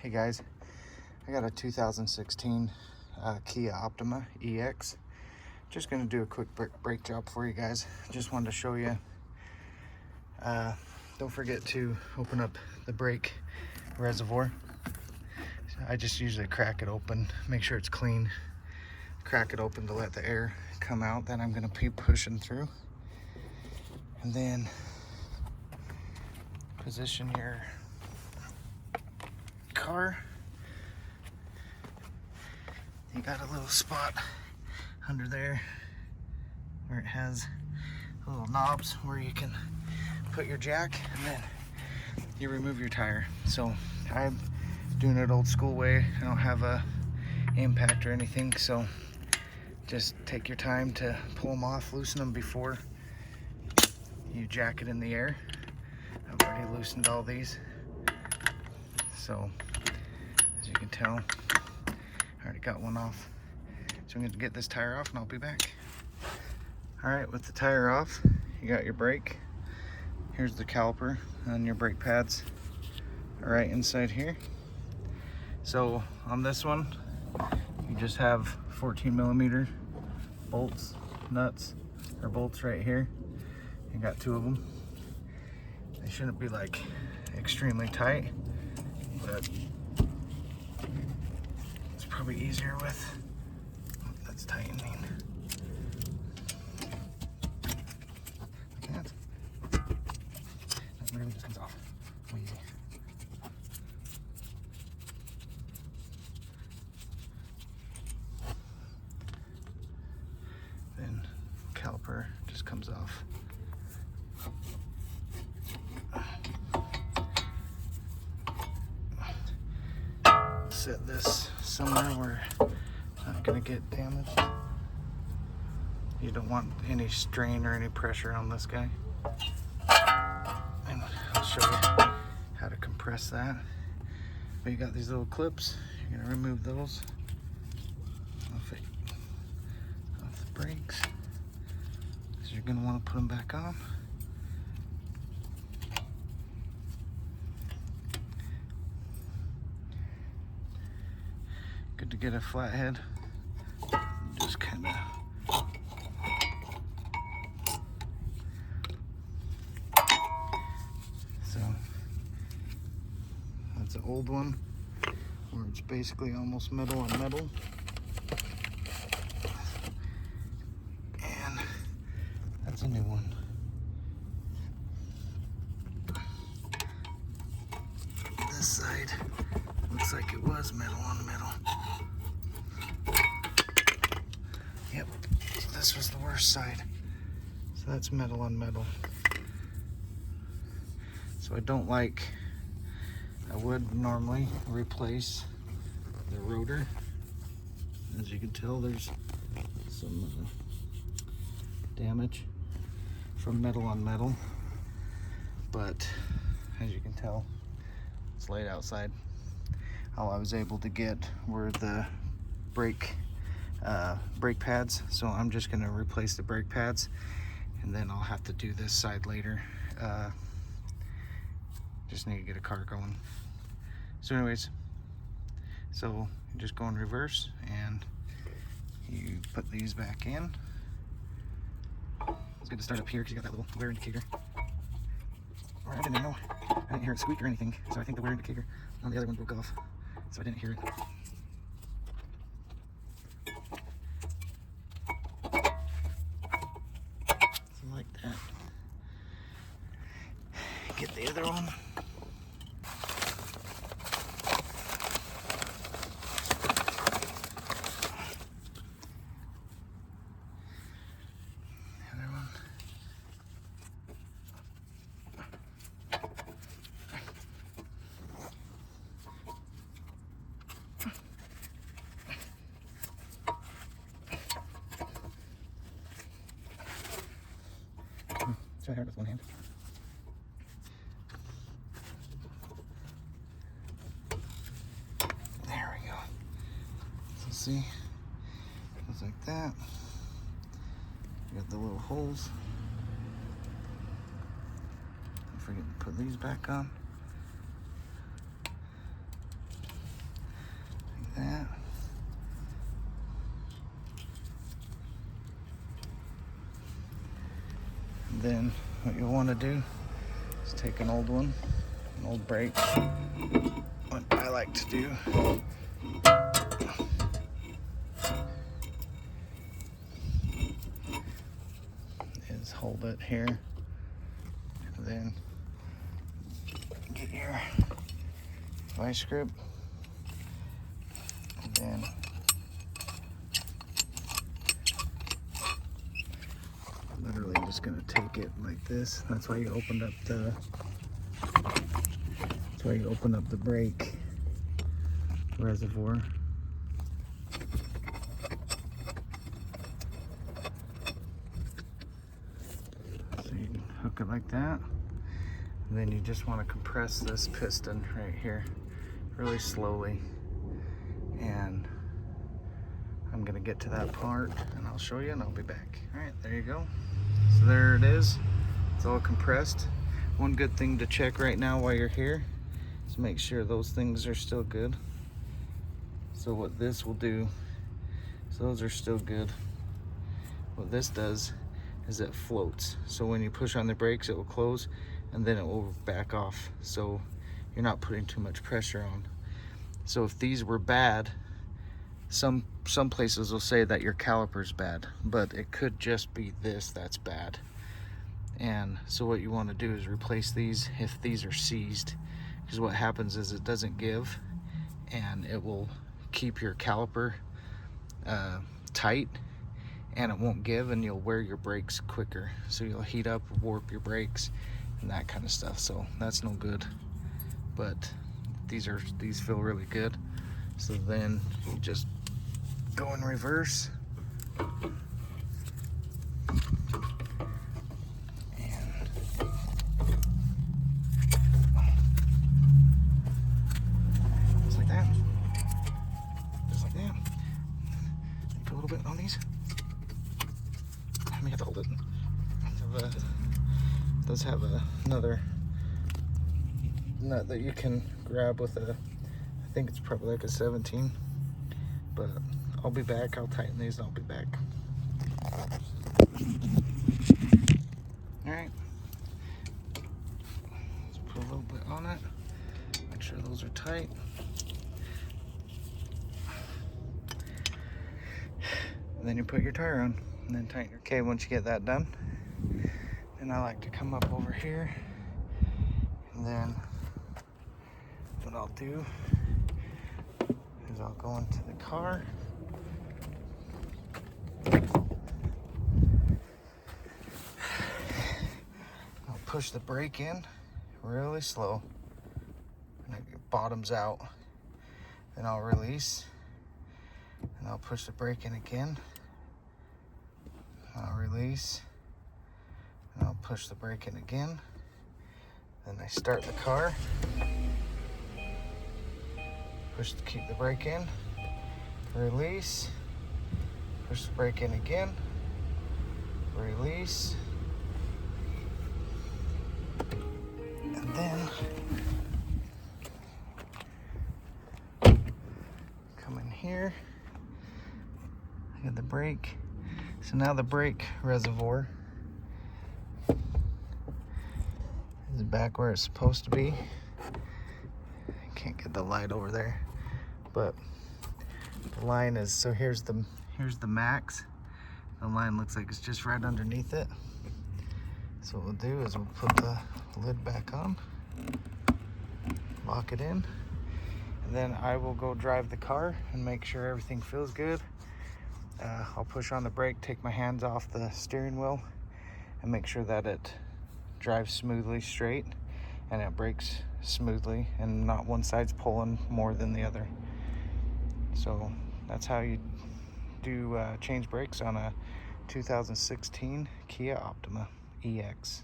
Hey guys, I got a 2016 Kia Optima EX. Just gonna do a quick brake job for you guys. Just wanted to show you. Don't forget to open up the brake reservoir. I just usually crack it open, make sure it's clean. Crack it open to let the air come out. Then I'm gonna keep pushing through. And then position your car. You got a little spot under there where it has little knobs where you can put your jack, and then you remove your tire. So I'm doing it old school way. I don't have a impact or anything, so just take your time to pull them off, loosen them before you jack it in the air. I've already loosened all these, so as you can tell, I already got one off. So I'm going to get this tire off and I'll be back. Alright, with the tire off, you got your brake. Here's the caliper on your brake pads right inside here. So on this one, you just have 14mm bolts, nuts, or bolts right here. You got two of them. They shouldn't be like extremely tight, but it's probably easier with, that's tightening. Like that. That really just comes off way easy. Then caliper just comes off. Set this somewhere where it's not going to get damaged. You don't want any strain or any pressure on this guy. And I'll show you how to compress that. But you got these little clips. You're going to remove those off the brakes. So you're going to want to put them back on. Good to get a flathead. Just kind of so that's an old one where it's basically almost metal on metal, and that's a new one. This side looks like it was metal on metal. Yep, so this was the worst side. So that's metal on metal. So I would normally replace the rotor. As you can tell, there's some damage from metal on metal. But as you can tell, it's laid outside. All I was able to get were the brake pads, so I'm just going to replace the brake pads, and then I'll have to do this side later. Just need to get a car going. So anyways, so you just go in reverse and you put these back in. It's good to start up here because you got that little wear indicator. Or I didn't know, I didn't hear it squeak or anything, so I think the wear indicator on the other one broke off, so I didn't hear it. Like that. Get the other one. The other one. Try hard with one hand. There we go. So see, goes like that. You got the little holes. Don't forget to put these back on. then what you'll want to do is take an old one, an old brake. What I like to do is hold it here, and then get your vice grip, and then literally just gonna take it like this. That's why you opened up the brake reservoir. So you can hook it like that. And then you just want to compress this piston right here really slowly. And I'm gonna get to that part and I'll show you and I'll be back. All right, there you go. So there it is. It's all compressed. One good thing to check right now while you're here is make sure those things are still good. So what this will do, so those are still good. What this does is it floats. So when you push on the brakes, it will close and then it will back off. So you're not putting too much pressure on. So if these were bad, some places will say that your caliper's bad, but it could just be this that's bad. And so what you want to do is replace these if these are seized, because what happens is it doesn't give and it will keep your caliper tight and it won't give, and you'll wear your brakes quicker. So you'll heat up, warp your brakes and that kind of stuff. So that's no good. But these feel really good. So then you just go in reverse and just like that. Just like that. Put a little bit on these. Let me have to hold it. It does have another nut that you can grab with I think it's probably like a 17, but I'll be back. I'll tighten these and I'll be back. All right, let's put a little bit on it, make sure those are tight. And then you put your tire on and then tighten your. Okay, once you get that done, then I like to come up over here, and then what I'll do is I'll go into the car. I'll push the brake in really slow, and it bottoms out. Then I'll release, and I'll push the brake in again. I'll release, and I'll push the brake in again. Then I start the car. Keep the brake in, release, push the brake in again, release, and then come in here, I got the brake. So now the brake reservoir is back where it's supposed to be. Can't get the light over there, but the line is, so here's the max. The line looks like it's just right underneath it. So what we'll do is we'll put the lid back on, lock it in, and then I will go drive the car and make sure everything feels good. I'll push on the brake, take my hands off the steering wheel, and make sure that it drives smoothly straight and it brakes smoothly and not one side's pulling more than the other. So that's how you do change brakes on a 2016 Kia Optima EX.